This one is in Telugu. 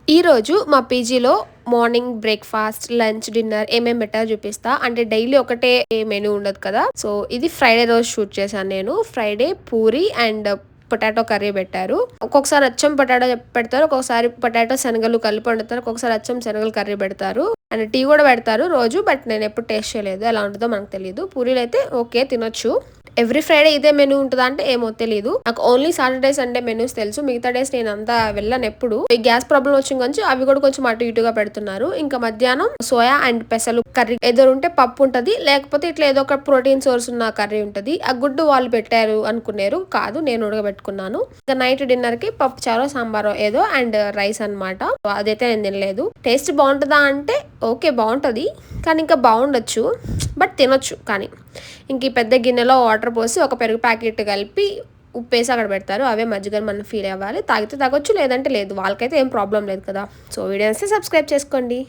ఈరోజు మా పీజీలో మార్నింగ్ బ్రేక్ఫాస్ట్, లంచ్, డిన్నర్ ఏమేమి పెట్టారో చూపిస్తా. అంటే డైలీ ఒకటే మెనూ ఉండదు కదా. సో ఇది ఫ్రైడే రోజు షూట్ చేశాను నేను. Friday puri and potato curry పెట్టారు. ఒక్కొక్కసారి అచ్చం పొటాటో పెడతారు, ఒక్కొక్కసారి పొటాటో శనగలు కలిపి వండుతారు, ఒక్కొక్కసారి అచ్చం శనగలు కర్రీ పెడతారు అండ్ టీ కూడా పెడతారు రోజు. బట్ నేను ఎప్పుడు టేస్ట్ చేయలేదు, ఎలా ఉంటుందో మనకు తెలియదు. పూరీలు అయితే ఓకే తినొచ్చు. ఎవ్రీ ఫ్రైడే ఇదే మెనూ ఉంటుందా అంటే ఏమో తెలియదు. నాకు ఓన్లీ సాటర్డే సండే మెనూస్ తెలుసు. మిగతా డేస్ నేను అంతా వెళ్ళను ఎప్పుడు. ఈ గ్యాస్ ప్రాబ్లం వచ్చిన కొంచెం అవి కూడా కొంచెం అటు ఇటుగా పెడుతున్నారు. ఇంకా మధ్యాహ్నం సోయా అండ్ పెసలు కర్రీ ఏదో ఉంటే పప్పు ఉంటది, లేకపోతే ఇట్లా ఏదో ఒక ప్రోటీన్ సోర్స్ ఉన్న కర్రీ ఉంటది. ఆ గుడ్డు వాళ్ళు పెట్టారు అనుకున్నారు, కాదు నేను ఉడకబెట్టుకున్నాను. ఇంకా నైట్ డిన్నర్ కి పప్పు చారో సాంబారో ఏదో అండ్ రైస్ అనమాట. అదైతే నేను తినలేదు. టేస్ట్ బాగుంటుందా అంటే ఓకే బాగుంటది, కానీ ఇంకా బాగుండొచ్చు, బట్ తినొచ్చు. కానీ ఇంక ఈ పెద్ద గిన్నెలో వాటర్ పోసి ఒక పెరుగు ప్యాకెట్ కలిపి ఉప్పేసి అక్కడ పెడతారు. అవే మజ్జిగని మనం ఫీల్ అవ్వాలి. తాగితే తాగొచ్చు, లేదంటే లేదు. వాళ్ళకైతే ఏం ప్రాబ్లం లేదు కదా. సో వీడియోస్ సబ్స్క్రైబ్ చేసుకోండి.